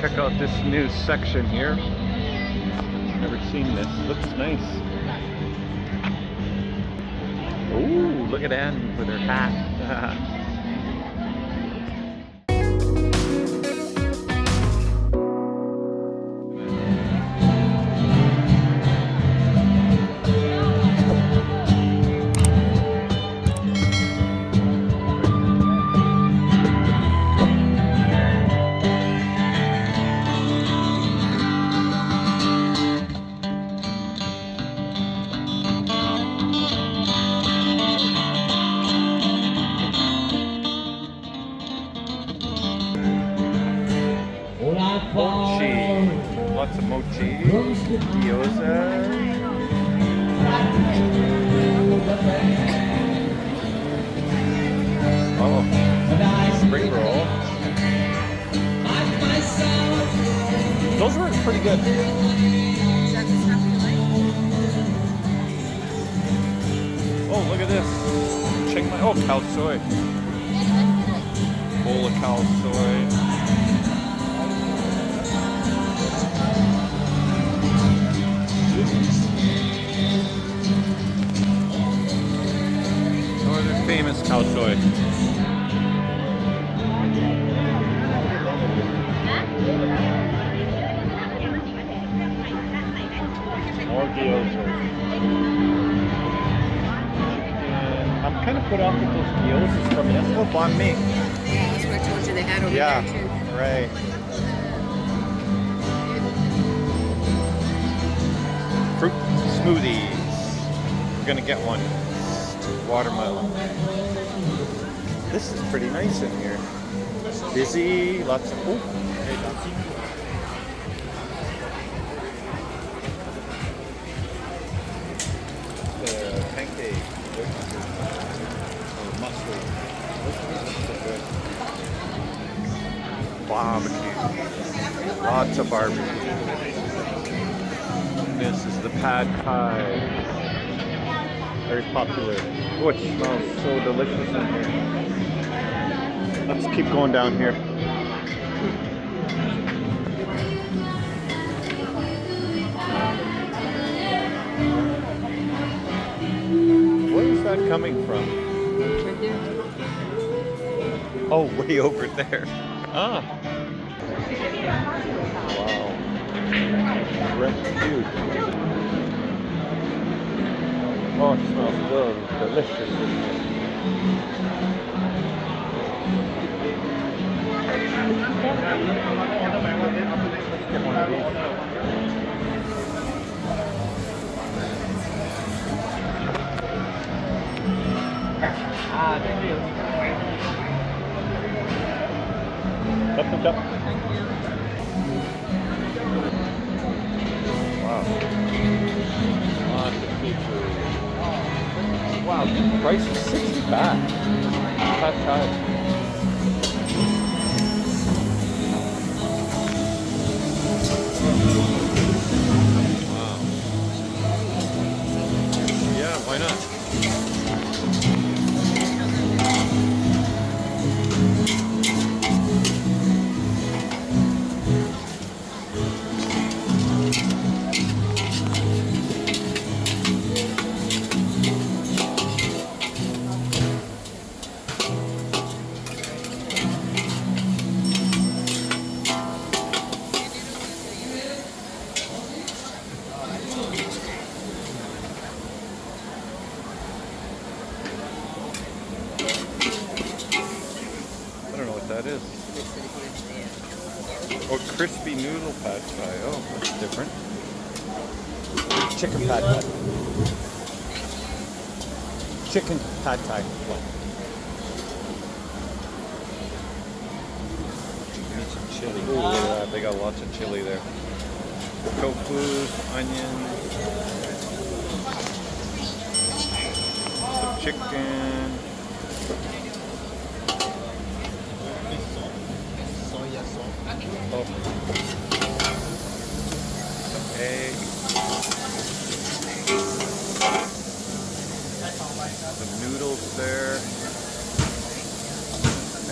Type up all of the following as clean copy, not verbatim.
Check out this new section here. Never seen this. Looks nice. Ooh, look at Anne with her hat. Mochi. Lots of mochi. Gyoza. Oh. Spring roll. Those were pretty good. Oh, look at this. Chiang Mai. Oh, cow soy. Bowl of cow soy. Northern famous cow soy. More gyoza. I'm kind of put off with those gyozas from Nestle Banh Mi. Yeah, that's what I told you they had over there too. Right. Fruit smoothies. We're gonna get one. Watermelon. This is pretty nice in here. Busy, lots of. Oh, pancake. Or mustard. Barbecue. Lots of barbecue. This is the pad thai. Very popular. Oh, it smells so delicious in here. Let's keep going down here. Where is that coming from? Right there. Oh, way over there. Ah. Wow. Breast huge. Oh, it smells good. Delicious. Get one of these. Cup. Wow. Lots of seafood. Wow, the price is 60 baht. Pad thai. Wow. Yeah, why not? That is. Oh, crispy noodle pad thai. Oh, that's different. Chicken pad thai. Chicken pad thai. Need some chili. Ooh, look at that. They got lots of chili there. Tofu, onion, some chicken. Oh. Some egg. Some noodles there.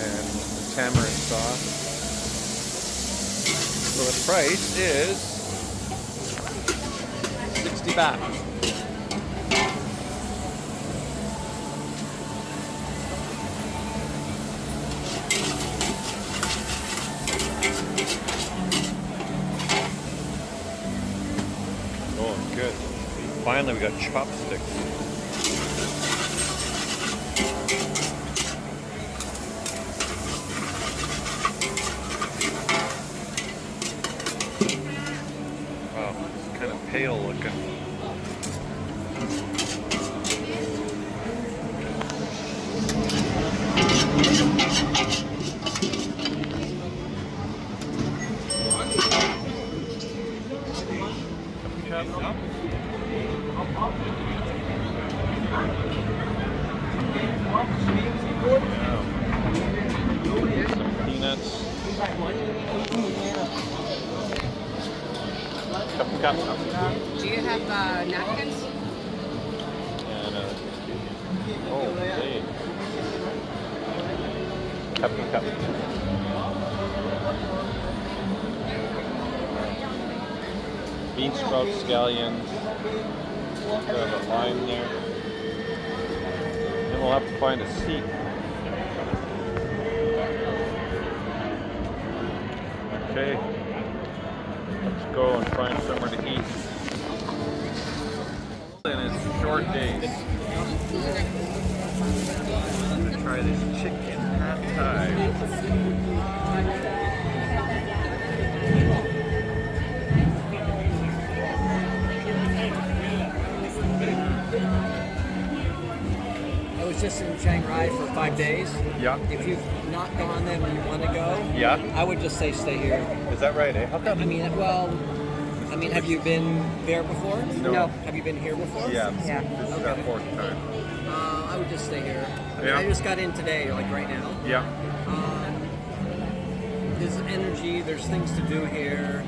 And tamarind sauce. So the price is 60 baht. Oh, good. Finally, we got chopsticks. Wow, it's kind of pale looking. Some peanuts. Cup. Do you have napkins? And oh, hey. Cup. Bean sprouts, scallions. Got a lime there. Then we'll have to find a seat. Okay. Let's go and find somewhere to eat. And it's short days. I'm gonna try this chicken pad thai. I was just in Chiang Mai for 5 days. Yeah. If you've not gone there and you want to go, Yeah. I would just say stay here. Is that right, eh? How come? I mean, have you been there before? No. Have you been here before? Yeah. Yeah. This is our fourth time. I would just stay here. I mean, Yeah. I just got in today, like right now. Yeah. There's energy. There's things to do here.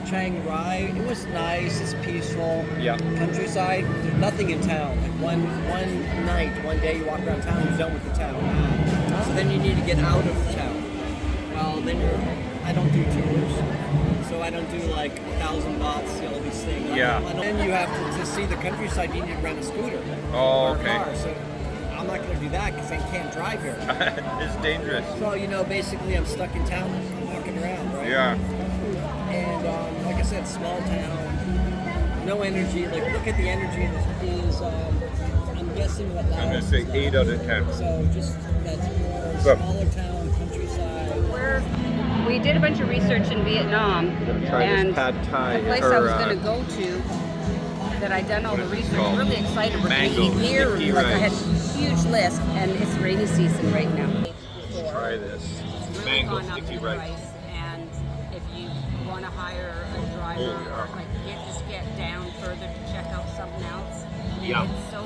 Chiang Mai, it was nice. It's peaceful. Yeah. Countryside. There's nothing in town. Like one night, one day you walk around town, you're done with the town. So then you need to get out of town. Well, then I don't do tours. So I don't do like 1,000 baht, see all these things. Yeah. Then you have to see the countryside, you need to rent a scooter. Oh, or a okay. car. So I'm not going to do that because I can't drive here. It's dangerous. So, basically I'm stuck in town. I'm walking around, right? Yeah. And like I said, small town, no energy. Like, look at the energy in this. I'm guessing what I'm gonna Laos say is 8 like. out of 10. So just, that's more Good. smaller town, countryside. We did a bunch of research in Vietnam, We're gonna try and this pad thai. the place I was going to go to, that I'd done all the what is it research, called? really excited. We're going to Mango eat here. sticky Like I had rice. a huge list, and it's rainy season right now. Try this. It's really Mango gone up sticky in rice. price, and if you want to hire a driver Oh, yeah. or like get down further to check out something else, Yeah. it's so.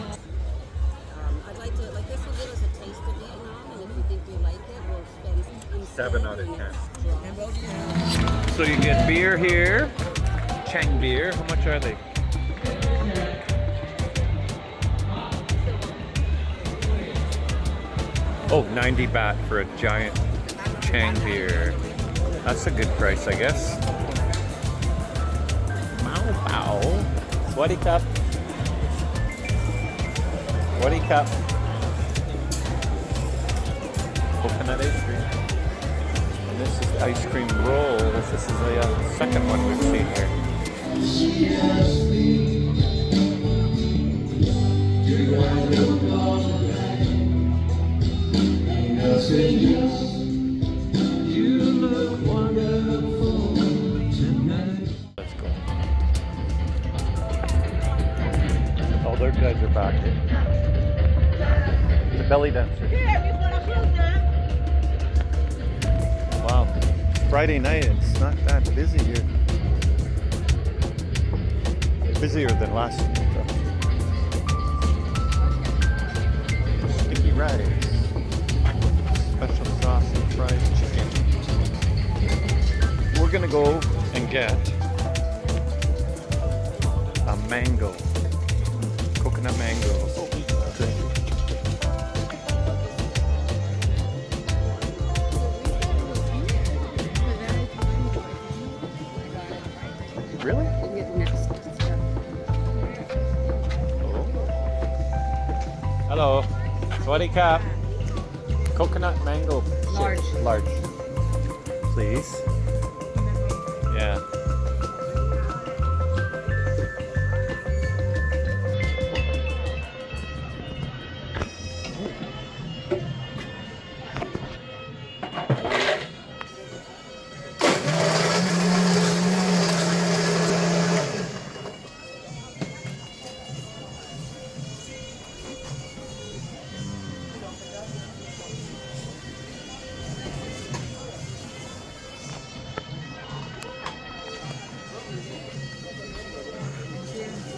I'd like to this will give us a taste of Vietnam, and if you think we like it, we'll spend 7 out of 10. Cambodia. So you get beer here, Chang beer. How much are they? Oh, 90 baht for a giant Chang beer. That's a good price, I guess. Mao Bao. Sweaty cup. Sweaty cup. Coconut ice cream. And this is the ice cream roll. This is the second one we've seen here. Let's go. All their guys are back here. The belly dancer. Wow. It's Friday night and it's not that busy here. Busier than last week though. Sticky rice. Special sauce and fried chicken. We're gonna go and get a mango. Coconut mango. Hello. Sawasdee krap. Coconut mango Large. shake. Large. Please. Yeah.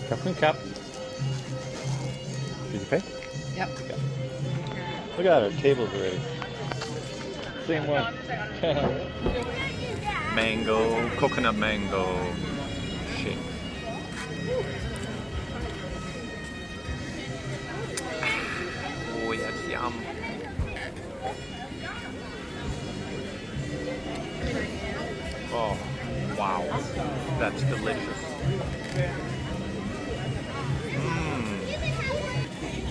Phaploen cup. Did you pay? Yep. Look at our tables already. Same one. Mango, coconut mango shake. Oh, yes, yum. Oh, wow. That's delicious.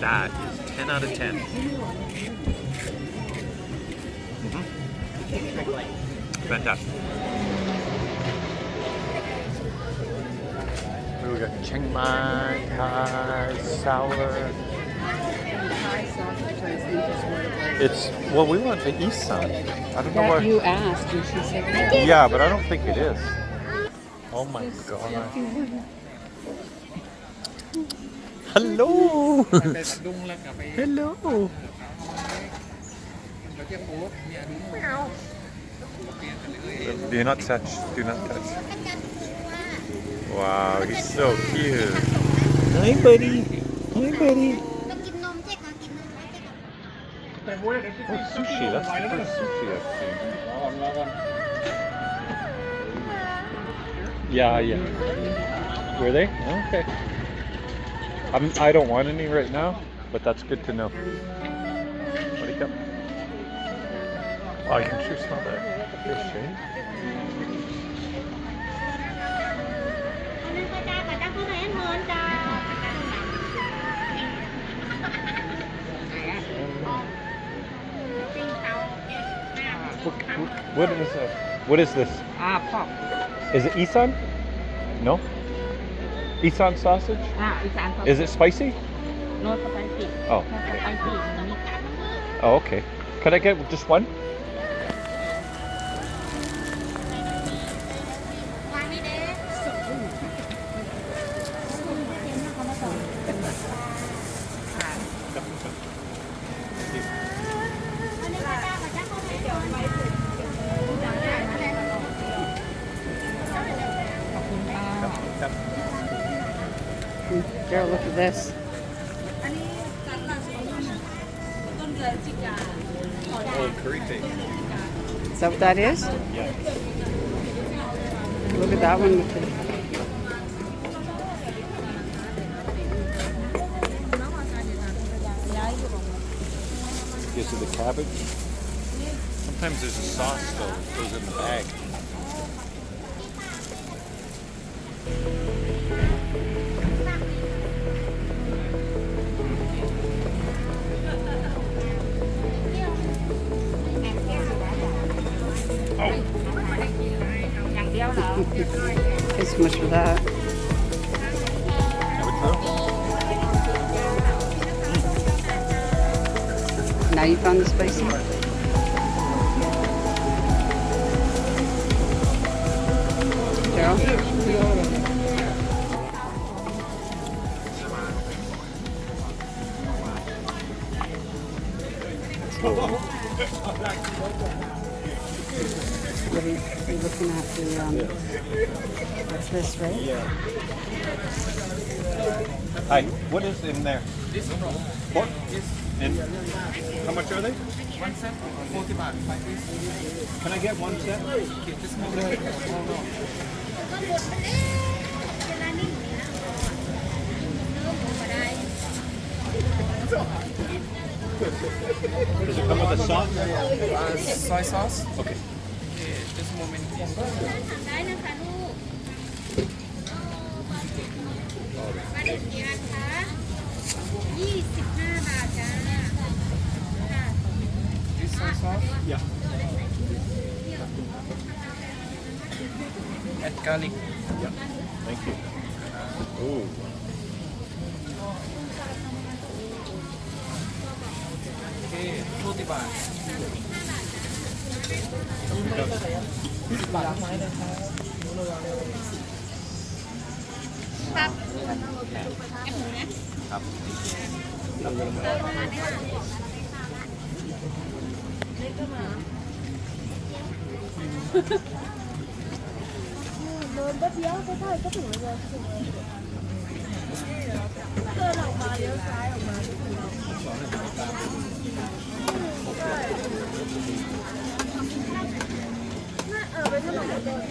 That is 10 out of 10. Fantastic. We got Chiang Mai Thai sour. Thai sausage, I think is what it was. It's, well, we want the East side. I don't know That where. you asked, and she said no. Yeah, but I don't think it is. Oh my god. Hello. Hello. Do not touch. Do not touch. Wow, he's so cute. Hi, buddy. Hi, buddy. Oh, sushi. That's the first sushi I've seen. Yeah, yeah. Were they? Okay. I don't want any right now, but that's good to know. What do you got? Oh, I can sure smell that fish, eh? What is that? What is this? Pork. Is it Isan? No? Isan sausage? Isan pork. Is it spicy? No spicy. Oh. No spicy. Oh, okay. Could I get just one? Girl, look at this. Oh, curry paste. Is that what that is? Yeah. Look at that one. This is the cabbage. Sometimes there's a sauce though that goes in the bag. It's too much for that. Now you found the spicy? Gerald? You're looking at the, what's this, right? Yeah. Hi, what is in there? This one. Pork? Yes. And how much are they? One set, 40 baht, 5 piece. Can I get one set? Okay, this one. Oh, no. Does it come with a sauce? Soy sauce. Okay. Okay, just a moment, please. This soy sauce. Yeah. Add garlic. Yeah. Thank you. Ooh. Okay, 40 baht. 10 บาทไม้นะครับ เดินแป๊บเดียวก็ใช่ก็ถึงเลยเดินออกมาเลี้ยวซ้ายออกมาก็ถึงแล้วไปถนนเดิน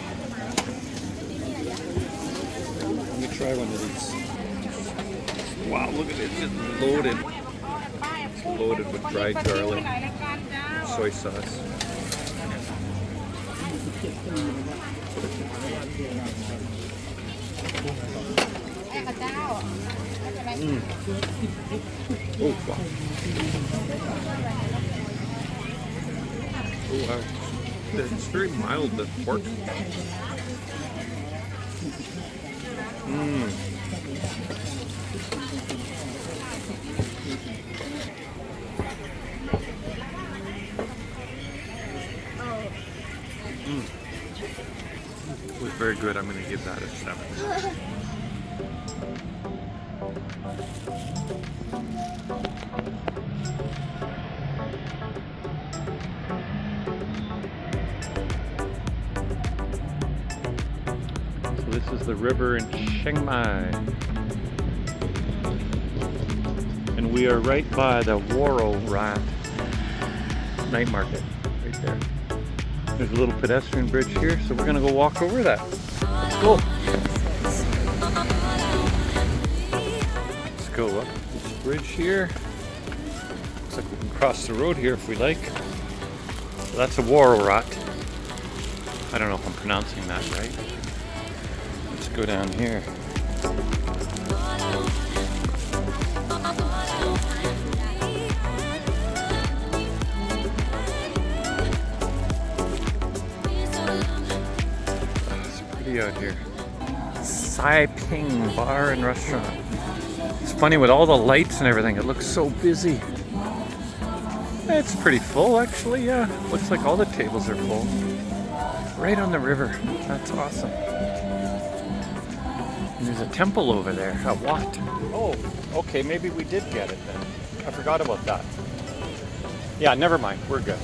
Let me try one of these. Wow, look at it, just loaded. It's loaded with dried garlic, soy sauce. Oh, wow. Oh, wow. It's very mild, the pork. It was very good. I'm going to give that a 7. So this is the river in Chiang Mai. And we are right by the Warorot Night Market, right there. There's a little pedestrian bridge here, so we're gonna go walk over that. Let's go. Let's go up this bridge here. Looks like we can cross the road here if we like. So that's a Warorot. I don't know if I'm pronouncing that right. Let's go down here. Out here. Sai Ping Bar and Restaurant. It's funny with all the lights and everything, it looks so busy. It's pretty full actually, yeah. Looks like all the tables are full. Right on the river. That's awesome. And there's a temple over there. A what? Oh, okay, maybe we did get it then. I forgot about that. Yeah, never mind. We're good.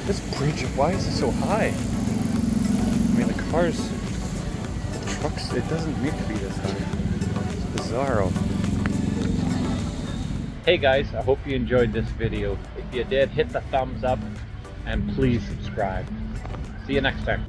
This bridge, why is it so high? I mean, the cars, the trucks, it doesn't need to be this high. It's bizarro. Hey guys, I hope you enjoyed this video. If you did, hit the thumbs up and please subscribe. See you next time.